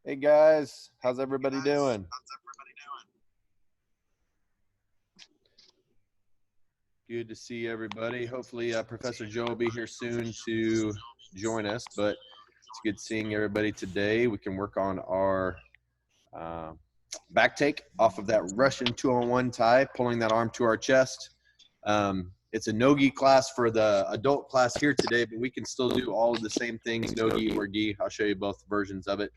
Hey guys, how's everybody doing? Good to see everybody. Hopefully, Professor Joe will be here soon to join us, but it's good seeing everybody today. We can work on our uh, back take off of that Russian 2-on-1 tie, pulling that arm to our chest. It's a NoGi class for the adult class here today, but we can still do all of the same things, NoGi or gi. I'll show you both versions of it.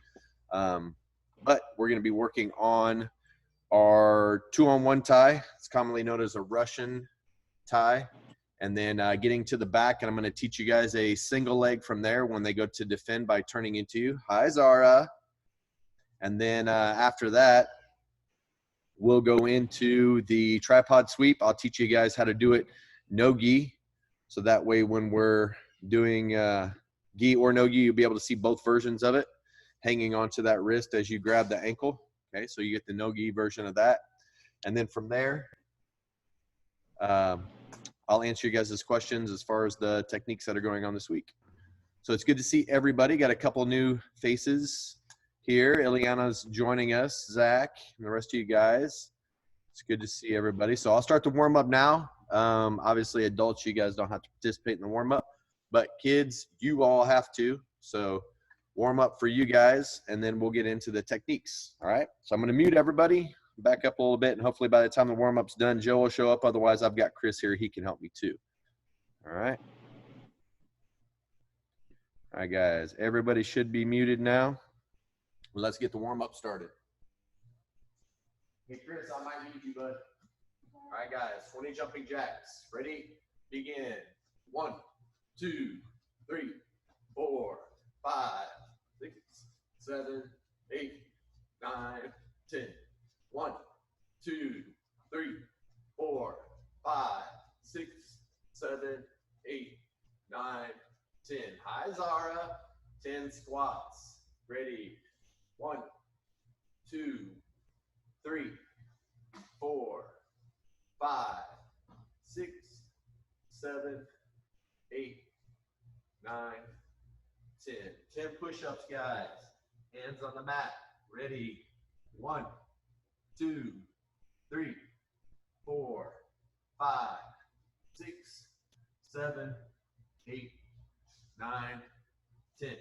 But we're going to be working on our 2-on-1 tie. It's commonly known as a Russian tie. And then getting to the back, and I'm going to teach you guys a single leg from there when they go to defend by turning into you. Hi, Zara. And then after that, we'll go into the tripod sweep. I'll teach you guys how to do it no-gi. So that way when we're doing gi or no-gi, you'll be able to see both versions of it hanging onto that wrist as you grab the ankle. Okay, so you get the no-gi version of that. And then from there, I'll answer you guys' questions as far as the techniques that are going on this week. So it's good to see everybody. Got a couple new faces here. Ileana's joining us, Zach, and the rest of you guys. It's good to see everybody. So I'll start the warm-up now. Obviously, adults, you guys don't have to participate in the warm-up, but kids, you all have to. So warm up for you guys, and then we'll get into the techniques. All right. So I'm going to mute everybody, back up a little bit, and hopefully by the time the warm-up's done, Joe will show up. Otherwise, I've got Chris here. He can help me too. All right. All right, guys. Everybody should be muted now. Let's get the warm-up started. Hey, Chris, I might mute you, bud. All right, guys. 20 jumping jacks. Ready? Begin. 1, 2, 3, 4, 5, 6, 7, 8, 9, 10. 1, 2, 3, 4, 5, 6, 7, 8, 9, 10. Hi, Zara. 10 squats. Ready? 1, 2, 3, 4, 5, 6, 7, 8, 9, 10. 10 push-ups, guys. Hands on the mat. Ready? 1, 2, 3, 4, 5, 6, 7, 8, 9, 10. Good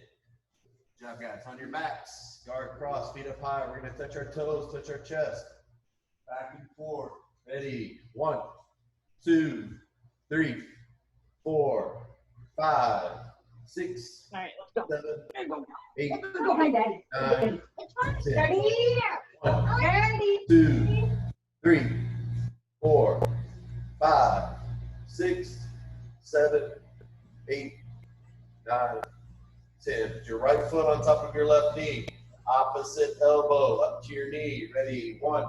job, guys. On your backs. Guard cross, feet up high. We're going to touch our toes, touch our chest. Back and forth. Ready? 1, 2, 3, 4, 5, 6, All right, let's go. 7, 8, Go, hi, Daddy. 9, 10. Daddy. 1, Daddy. 2, 3, 4, 5, 6, 7, 8, 9, 10. Put your right foot on top of your left knee. Opposite elbow up to your knee. Ready? 1,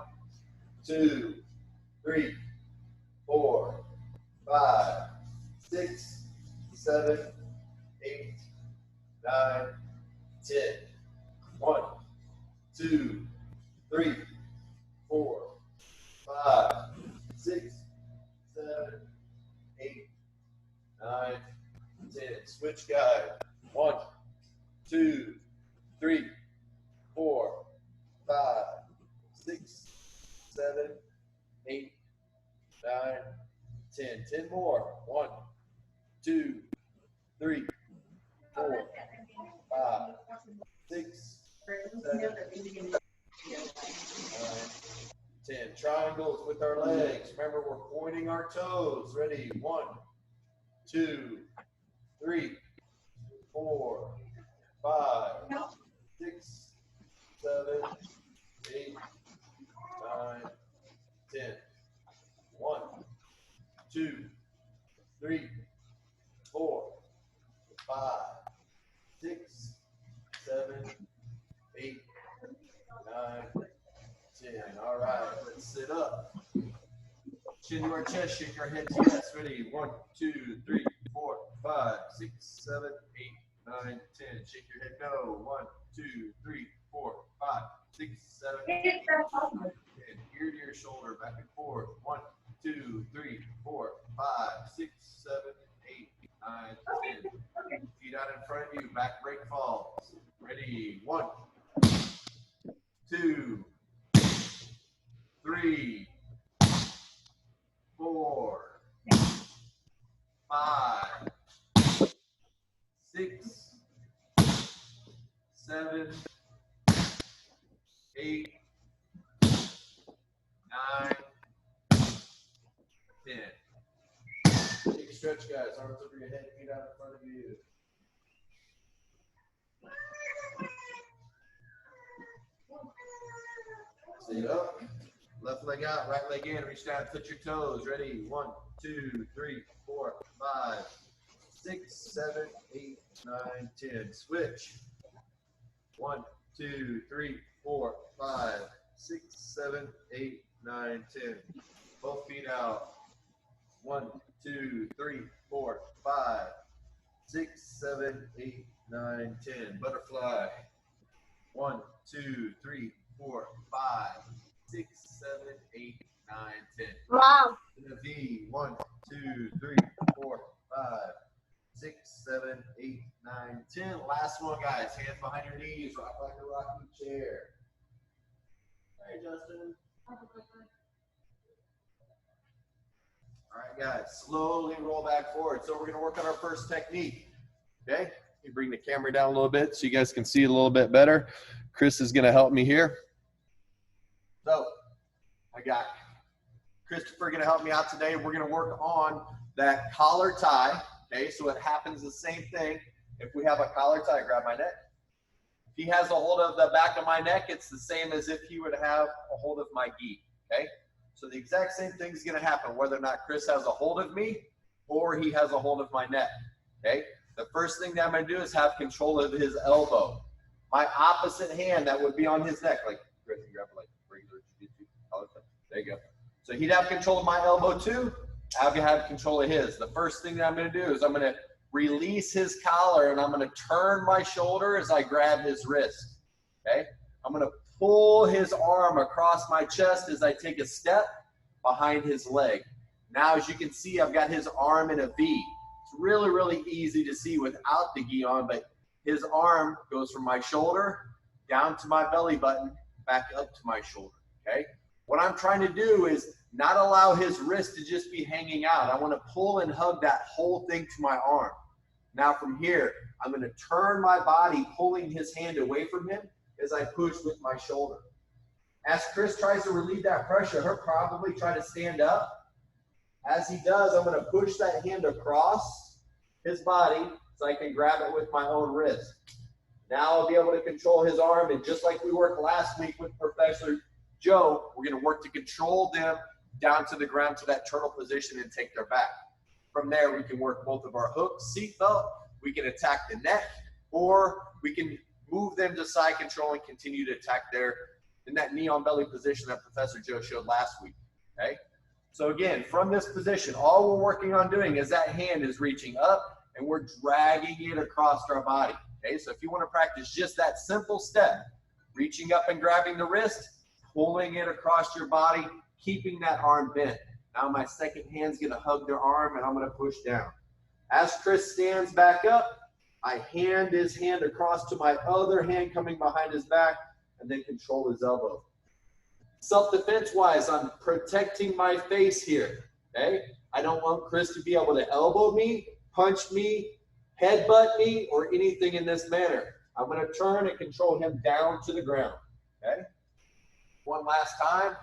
2, 3, 4, 5, 6, 7, 8, 9, 10. 1, 2, 3, 4, 5, 6, 7, 8, 9, 10. Switch guide. 1, 2, 3, 4, 5, 6, 7, 8, 9, 10. 10 more. 1, 2, 3, 4, 5, 6, 7, 8, 9, 10. Triangles with our legs. Remember, we're pointing our toes. Ready? 1, 2, 3, 4, 5, 6, 7, 8, 9, 10. 1, 2, 3, 4, 5, 6, 7, 8, 9, 10. All right, let's sit up. Chin to our chest, shake our head to yes. Ready? 1, 2, 3, 4, 5, 6, 7, 8, 9, 10. Shake your head no. 1, 2, 3, 4, 5, 6, 7, 8, 9, 10. Ear to your shoulder, back and forth. 1, 2, 3, 4, 5, 6, 7, 8, 9, 10. Feet out in front of you, back break falls. Ready? 1, 2, 3, 4, 5, 6, 7, 8, 9, 10. Take a stretch, guys. Arms over your head, feet out in front of you. Stay up. Left leg out, right leg in. Reach down, touch your toes. Ready? 1, 2, 3, 4, 5, 6, 7, 8, 9, 10. Switch. 1, 2, 3, 4, 5, 6, 7, 8, 9, 10. Both feet out. 1, 2, 3, 4, 5, 6, 7, 8, 9, 10. Butterfly. 1, 2, 3, 4, 5, 6, 7, 8, 9, 10. Wow. In a V. 1, 2, 3, 4, 5, 6, 7, 8, 9, 10. Last one, guys. Hands behind your knees. Rock like a rocking chair. Hey, Justin. All right, guys. Slowly roll back forward. So we're going to work on our first technique. Okay? Let me bring the camera down a little bit so you guys can see a little bit better. Chris is going to help me here. So I got Christopher going to help me out today. We're going to work on that collar tie. Okay, so it happens the same thing. If we have a collar tie, grab my neck. If he has a hold of the back of my neck, it's the same as if he would have a hold of my gi. Okay, so the exact same thing is going to happen whether or not Chris has a hold of me or he has a hold of my neck. Okay, the first thing that I'm going to do is have control of his elbow. My opposite hand that would be on his neck, like Chris, you grab it like regular jiu-jitsu collar tie. There you go. So he'd have control of my elbow too. I'll have control of his. The first thing that I'm going to do is I'm going to release his collar and I'm going to turn my shoulder as I grab his wrist. Okay? I'm going to pull his arm across my chest as I take a step behind his leg. Now, as you can see, I've got his arm in a V. It's really, really easy to see without the gi on, but his arm goes from my shoulder down to my belly button, back up to my shoulder. Okay? What I'm trying to do is not allow his wrist to just be hanging out. I want to pull and hug that whole thing to my arm. Now from here, I'm going to turn my body, pulling his hand away from him as I push with my shoulder. As Chris tries to relieve that pressure, he'll probably try to stand up. As he does, I'm going to push that hand across his body so I can grab it with my own wrist. Now I'll be able to control his arm, and just like we worked last week with Professor Joe, we're going to work to control them down to the ground to that turtle position and take their back. From there, we can work both of our hooks, seatbelt, we can attack the neck, or we can move them to side control and continue to attack their, in that knee on belly position that Professor Joe showed last week, okay? So again, from this position, all we're working on doing is that hand is reaching up and we're dragging it across our body, okay? So if you want to practice just that simple step, reaching up and grabbing the wrist, pulling it across your body, keeping that arm bent. Now my second hand's going to hug their arm and I'm going to push down. As Chris stands back up, I hand his hand across to my other hand coming behind his back and then control his elbow. Self-defense wise, I'm protecting my face here, okay? I don't want Chris to be able to elbow me, punch me, headbutt me, or anything in this manner. I'm going to turn and control him down to the ground, okay? One last time.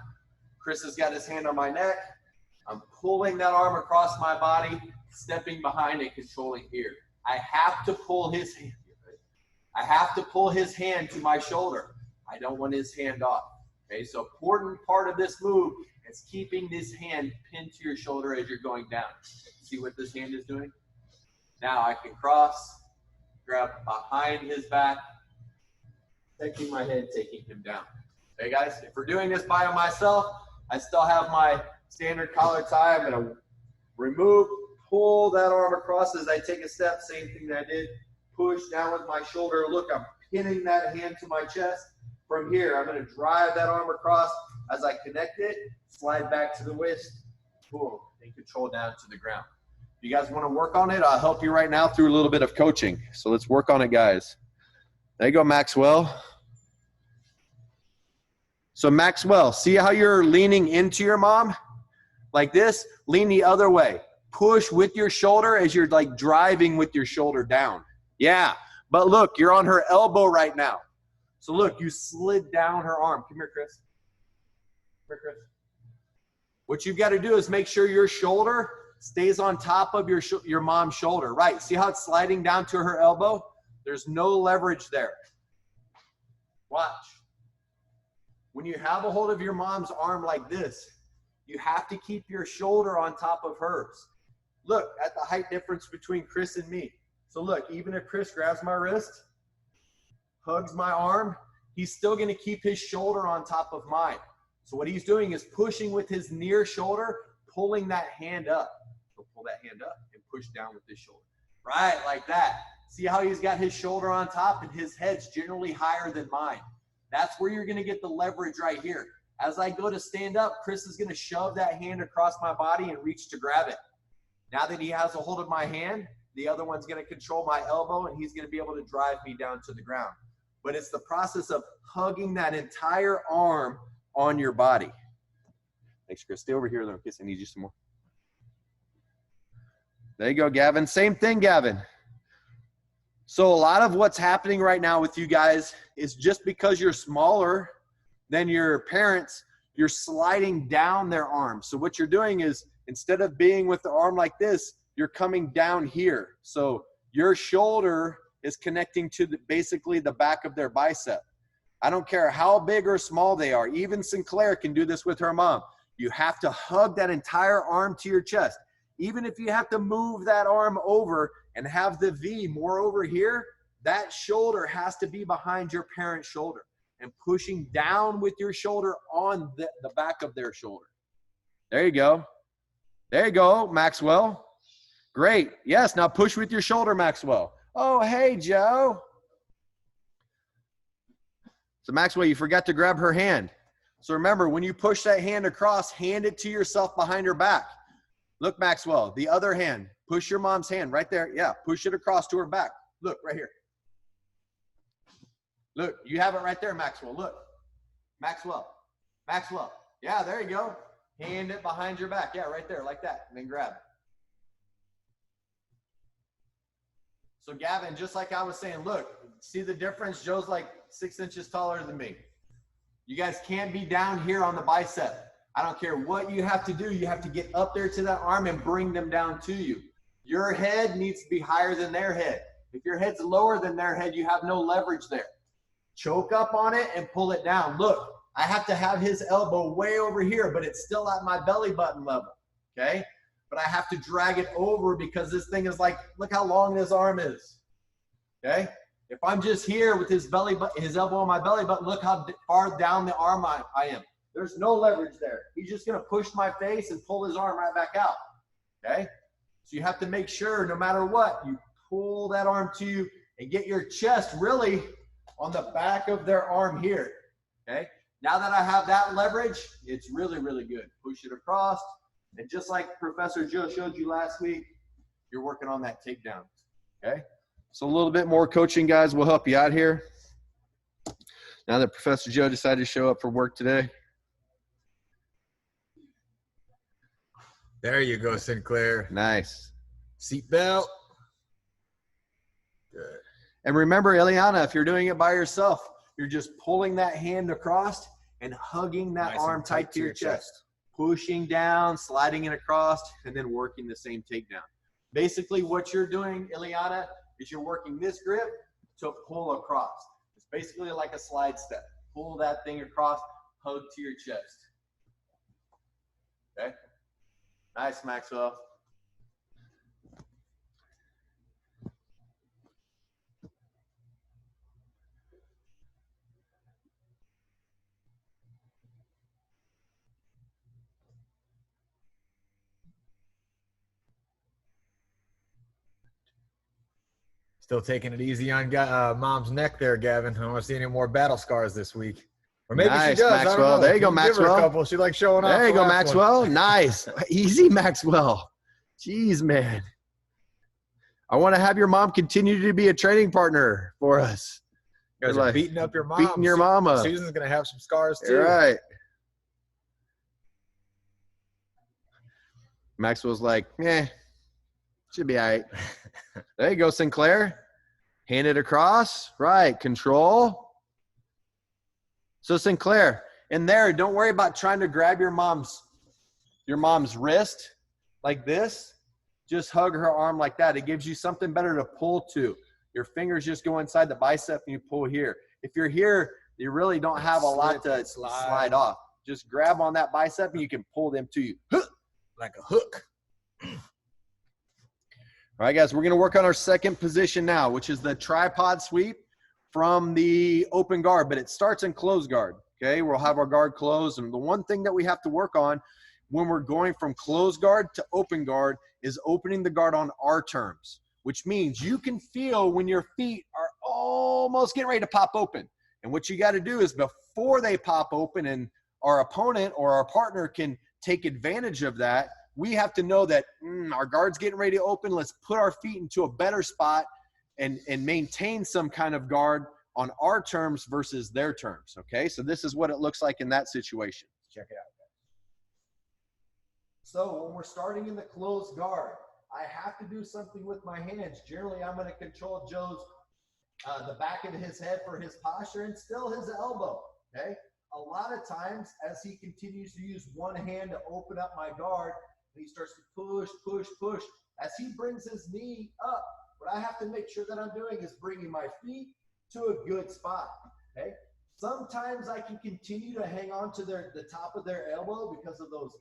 Chris has got his hand on my neck. I'm pulling that arm across my body, stepping behind and controlling here. I have to pull his hand. I have to pull his hand to my shoulder. I don't want his hand off. Okay, so important part of this move is keeping this hand pinned to your shoulder as you're going down. See what this hand is doing? Now I can cross, grab behind his back, taking my head, taking him down. Okay, guys, if we're doing this by myself, I still have my standard collar tie. I'm going to remove, pull that arm across as I take a step, same thing that I did. Push down with my shoulder. Look, I'm pinning that hand to my chest. From here, I'm going to drive that arm across as I connect it, slide back to the wrist, boom, and control down to the ground. If you guys want to work on it, I'll help you right now through a little bit of coaching. So let's work on it, guys. There you go, Maxwell. So Maxwell, see how you're leaning into your mom? Like this, lean the other way. Push with your shoulder as you're like driving with your shoulder down. Yeah, but look, you're on her elbow right now. So look, you slid down her arm. Come here, Chris. Come here, Chris. What you've got to do is make sure your shoulder stays on top of your mom's shoulder. Right, see how it's sliding down to her elbow? There's no leverage there. Watch. When you have a hold of your mom's arm like this, you have to keep your shoulder on top of hers. Look at the height difference between Chris and me. So look, even if Chris grabs my wrist, hugs my arm, he's still going to keep his shoulder on top of mine. So what he's doing is pushing with his near shoulder, pulling that hand up. So pull that hand up and push down with his shoulder. Right, like that. See how he's got his shoulder on top and his head's generally higher than mine. That's where you're going to get the leverage right here. As I go to stand up, Chris is going to shove that hand across my body and reach to grab it. Now that he has a hold of my hand, the other one's going to control my elbow and he's going to be able to drive me down to the ground. But it's the process of hugging that entire arm on your body. Thanks, Chris. Stay over here, little kiss. I need you some more. There you go, Gavin. Same thing, Gavin. So a lot of what's happening right now with you guys is just because you're smaller than your parents, you're sliding down their arm. So what you're doing is instead of being with the arm like this, you're coming down here. So your shoulder is connecting to basically the back of their bicep. I don't care how big or small they are. Even Sinclair can do this with her mom. You have to hug that entire arm to your chest. Even if you have to move that arm over and have the V more over here, that shoulder has to be behind your parent's shoulder and pushing down with your shoulder on the back of their shoulder. There you go. There you go, Maxwell. Great. Yes, now push with your shoulder, Maxwell. Oh, hey, Joe. So Maxwell, you forgot to grab her hand. So remember, when you push that hand across, hand it to yourself behind her back. Look, Maxwell, the other hand. Push your mom's hand right there. Yeah, push it across to her back. Look, right here. Look, you have it right there, Maxwell. Look. Maxwell. Maxwell. Yeah, there you go. Hand it behind your back. Yeah, right there, like that. And then grab it. So, Gavin, just like I was saying, look, see the difference? Joe's like 6 inches taller than me. You guys can't be down here on the bicep. I don't care what you have to do. You have to get up there to that arm and bring them down to you. Your head needs to be higher than their head. If your head's lower than their head, you have no leverage there. Choke up on it and pull it down. Look, I have to have his elbow way over here, but it's still at my belly button level, okay? But I have to drag it over because this thing is like, look how long this arm is, okay? If I'm just here with his elbow on my belly button, look how far down the arm I am. There's no leverage there. He's just going to push my face and pull his arm right back out, okay? So you have to make sure no matter what, you pull that arm to you and get your chest really on the back of their arm here, okay? Now that I have that leverage, it's really, really good. Push it across. And just like Professor Joe showed you last week, you're working on that takedown, okay? So a little bit more coaching, guys, will help you out here. Now that Professor Joe decided to show up for work today. There you go, Sinclair. Nice. Seatbelt. Good. And remember, Eliana, if you're doing it by yourself, you're just pulling that hand across and hugging that arm tight to your chest. Pushing down, sliding it across, and then working the same takedown. Basically, what you're doing, Eliana, is you're working this grip to pull across. It's basically like a slide step. Pull that thing across, hug to your chest. Okay? Nice, Maxwell. Still taking it easy on Mom's neck there, Gavin. I don't want to see any more battle scars this week. Or maybe nice, she does. Maxwell. I don't know. There you go, Give Maxwell. her a couple. She likes showing off. There you go, Maxwell. Nice. Easy, Maxwell. Jeez, man. I want to have your mom continue to be a training partner for us. You guys are beating up your mom. Beating your mama. Susan's going to have some scars too. You're right. Maxwell's like, should be all right. There you go, Sinclair. Hand it across. Right. Control. So Sinclair, in there, don't worry about trying to grab your mom's wrist like this. Just hug her arm like that. It gives you something better to pull to. Your fingers just go inside the bicep and you pull here. If you're here, you really don't have a lot to slide off. Just grab on that bicep and you can pull them to you. Like a hook. All right, guys, we're going to work on our second position now, which is the tripod sweep from the open guard, but it starts in closed guard, okay? We'll have our guard closed, and the one thing that we have to work on when we're going from closed guard to open guard is opening the guard on our terms, which means you can feel when your feet are almost getting ready to pop open. And what you got to do is before they pop open and our opponent or our partner can take advantage of that, we have to know that our guard's getting ready to open. Let's put our feet into a better spot and maintain some kind of guard on our terms versus their terms, okay? So this is what it looks like in that situation. Check it out. So when we're starting in the closed guard, I have to do something with my hands. Generally, I'm going to control Joe's the back of his head for his posture and still his elbow, okay? A lot of times, as he continues to use one hand to open up my guard, he starts to push, push, push. As he brings his knee up, what I have to make sure that I'm doing is bringing my feet to a good spot, okay? Sometimes I can continue to hang on to the top of their elbow because of those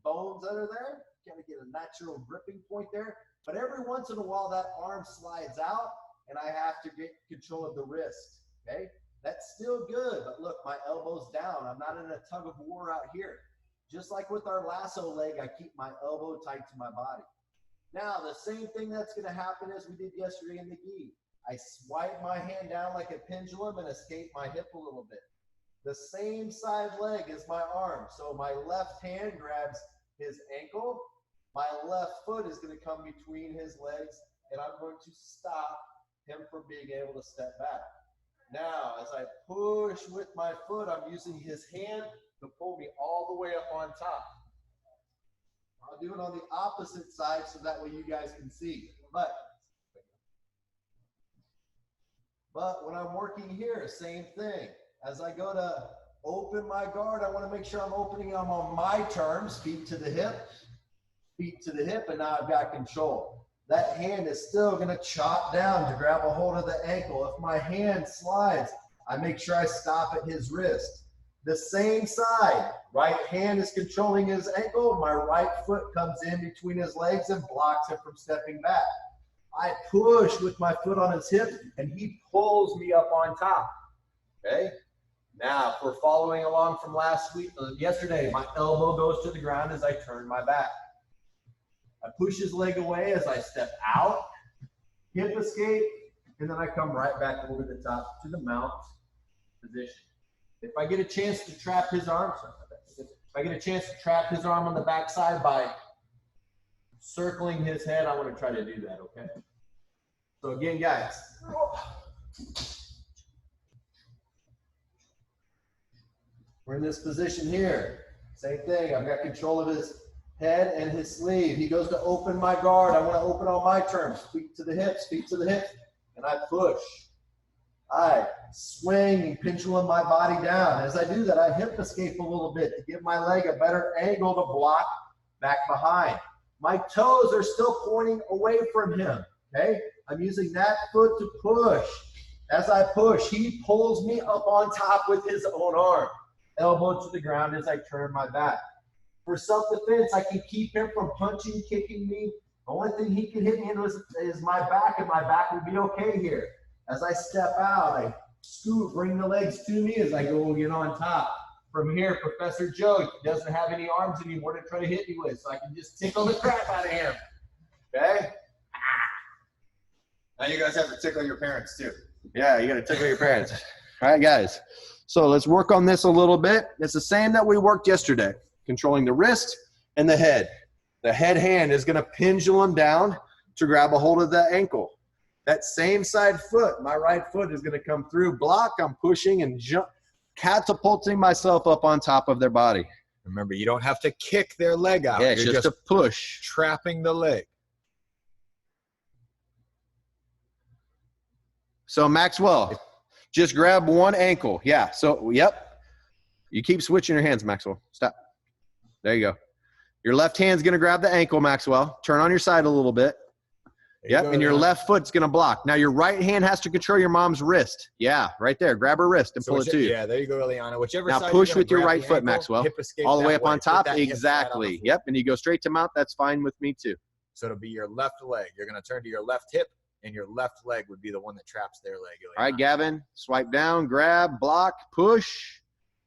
bones that are there. Kind of get a natural gripping point there. But every once in a while, that arm slides out, and I have to get control of the wrist, okay? That's still good, but look, my elbow's down. I'm not in a tug of war out here. Just like with our lasso leg, I keep my elbow tight to my body. Now, the same thing that's going to happen as we did yesterday in the gi. I swipe my hand down like a pendulum and escape my hip a little bit. The same side leg is my arm. So my left hand grabs his ankle. My left foot is going to come between his legs, and I'm going to stop him from being able to step back. Now, as I push with my foot, I'm using his hand to pull me all the way up on top. I'll do it on the opposite side so that way you guys can see. But when I'm working here, same thing. As I go to open my guard, I want to make sure I'm opening them on my terms, feet to the hip, and now I've got control. That hand is still going to chop down to grab a hold of the ankle. If my hand slides, I make sure I stop at his wrist. The same side, right hand is controlling his ankle. My right foot comes in between his legs and blocks him from stepping back. I push with my foot on his hip, and he pulls me up on top, okay? Now, if we're following along from yesterday, my elbow goes to the ground as I turn my back. I push his leg away as I step out, hip escape, and then I come right back over the top to the mount position. If I get a chance to trap his arm, on the backside by circling his head, I want to try to do that, okay? So again, guys. We're in this position here. Same thing. I've got control of his head and his sleeve. He goes to open my guard. I want to open on my terms. Feet to the hips, and I push. I swing and pendulum my body down. As I do that, I hip escape a little bit to give my leg a better angle to block back behind. My toes are still pointing away from him, okay? I'm using that foot to push. As I push, he pulls me up on top with his own arm. Elbow to the ground as I turn my back. For self-defense, I can keep him from punching, kicking me. The only thing he can hit me in is my back, and my back will be okay here. As I step out, I scoot, bring the legs to me as I go get on top. From here, Professor Joe doesn't have any arms anymore to try to hit me with, so I can just tickle the crap out of him. Okay? Now you guys have to tickle your parents too. Yeah, you got to tickle your parents. All right, guys. So let's work on this a little bit. It's the same that we worked yesterday, controlling the wrist and the head. The head hand is going to pendulum down to grab a hold of the ankle. That same side foot, my right foot is going to come through, block, I'm pushing and jump, catapulting myself up on top of their body. Remember, you don't have to kick their leg out. Yeah, it's You're just a push. Trapping the leg. So Maxwell, just grab one ankle. Yeah, so, yep. You keep switching your hands, Maxwell. Stop. There you go. Your left hand's going to grab the ankle, Maxwell. Turn on your side a little bit. Yep, and your left foot's going to block. Now, your right hand has to control your mom's wrist. Yeah, right there. Grab her wrist and pull it to you. Yeah, there you go, Eliana. Whichever now side push with your right foot, Maxwell. All the way up on top. Exactly. Right yep, and you go straight to mount. That's fine with me, too. So it'll be your left leg. You're going to turn to your left hip, and your left leg would be the one that traps their leg, Eliana. All right, Gavin. Swipe down, grab, block, push,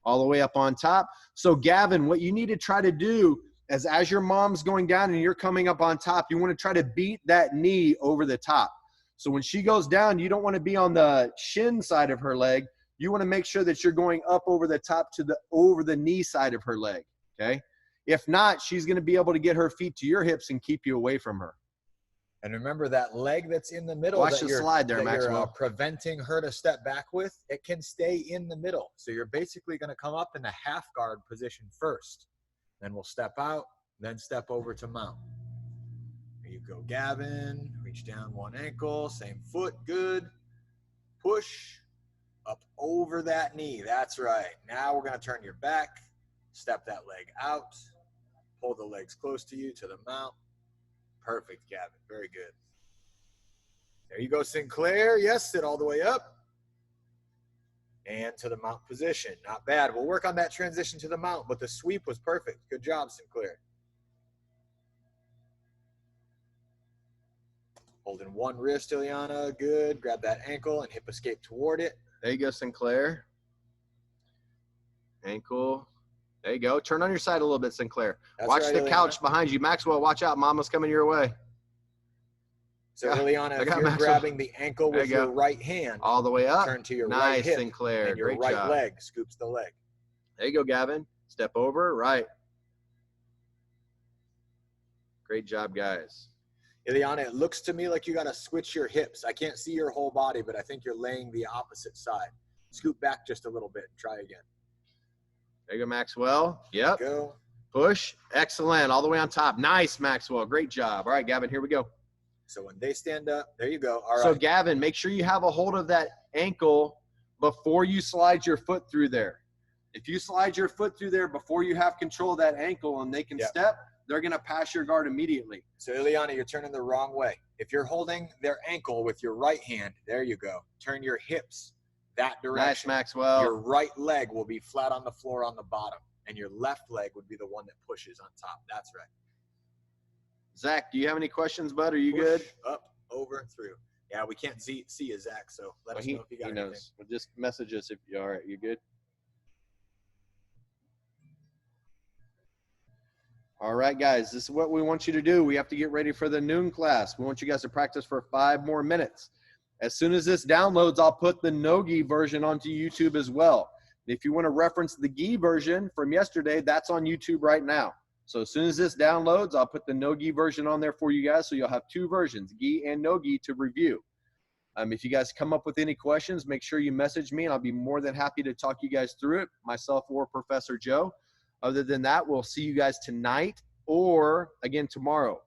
all the way up on top. So, Gavin, what you need to try to do is as your mom's going down and you're coming up on top, you want to try to beat that knee over the top. So when she goes down, you don't want to be on the shin side of her leg. You want to make sure that you're going up over the top to the over the knee side of her leg, okay? If not, she's going to be able to get her feet to your hips and keep you away from her. And remember that leg that's in the middle. Watch the slide there, Maxwell. You're preventing her to step back with. It can stay in the middle. So you're basically going to come up in the half guard position first. Then we'll step out, then step over to mount. There you go, Gavin. Reach down one ankle, same foot, good. Push up over that knee. That's right. Now we're going to turn your back, step that leg out, pull the legs close to you to the mount. Perfect, Gavin. Very good. There you go, Sinclair. Yes, sit all the way up. And to the mount position. Not bad. We'll work on that transition to the mount, but the sweep was perfect. Good job, Sinclair. Holding one wrist, Ileana. Good. Grab that ankle and hip escape toward it. There you go, Sinclair. Ankle. There you go. Turn on your side a little bit, Sinclair. That's watch right, the Ileana. couch behind you. Maxwell, watch out. Mama's coming your way. So, Ileana, if you're grabbing the ankle with your right hand, all the way up. turn to your nice, right hip, Sinclair. and your Great right job. leg scoops the leg. There you go, Gavin. Step over. Right. Great job, guys. Ileana, it looks to me like you got to switch your hips. I can't see your whole body, but I think you're laying the opposite side. Scoop back just a little bit and try again. There you go, Maxwell. Yep. Go. Push. Excellent. All the way on top. Nice, Maxwell. Great job. All right, Gavin, here we go. So when they stand up, there you go. All right. So, Gavin, make sure you have a hold of that ankle before you slide your foot through there. If you slide your foot through there before you have control of that ankle and they can step, they're going to pass your guard immediately. So, Ileana, you're turning the wrong way. If you're holding their ankle with your right hand, there you go. Turn your hips that direction. Nice, Maxwell. Your right leg will be flat on the floor on the bottom, and your left leg would be the one that pushes on top. That's right. Zach, do you have any questions, bud? Are you Push good? Up, over, and through. Yeah, we can't see you, Zach, so let us know if you got anything. Well, just message us if you're all right. You good? All right, guys, this is what we want you to do. We have to get ready for the noon class. We want you guys to practice for 5 more minutes. As soon as this downloads, I'll put the NoGi version onto YouTube as well. If you want to reference the GI version from yesterday, that's on YouTube right now. So as soon as this downloads, I'll put the NoGi version on there for you guys, so you'll have 2 versions, GI and NoGi, to review. If you guys come up with any questions, make sure you message me, and I'll be more than happy to talk you guys through it, myself or Professor Joe. Other than that, we'll see you guys tonight or, again, tomorrow.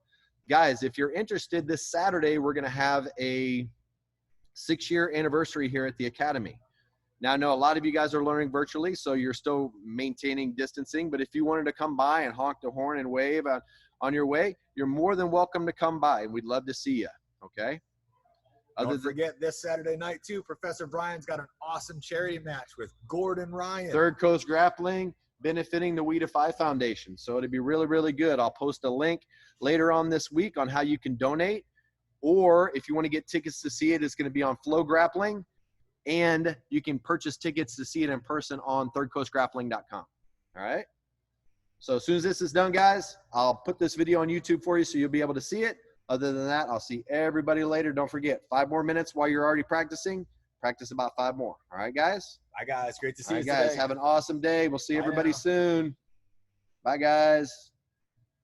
Guys, if you're interested, this Saturday we're going to have a 6-year anniversary here at the Academy. Now, I know a lot of you guys are learning virtually, so you're still maintaining distancing. But if you wanted to come by and honk the horn and wave on your way, you're more than welcome to come by, and we'd love to see you, okay? Don't forget this Saturday night, too, Professor Brian's got an awesome charity match with Gordon Ryan. Third Coast Grappling, benefiting the We Defy Foundation. So it'll be really, really good. I'll post a link later on this week on how you can donate. Or if you want to get tickets to see it, it's going to be on Flow Grappling. And you can purchase tickets to see it in person on thirdcoastgrappling.com. All right? So as soon as this is done, guys, I'll put this video on YouTube for you so you'll be able to see it. Other than that, I'll see everybody later. Don't forget, 5 more minutes while you're already practicing. Practice about 5 more. All right, guys? Bye, guys. Great to see you guys. today. Have an awesome day. We'll see everybody soon. Bye, guys.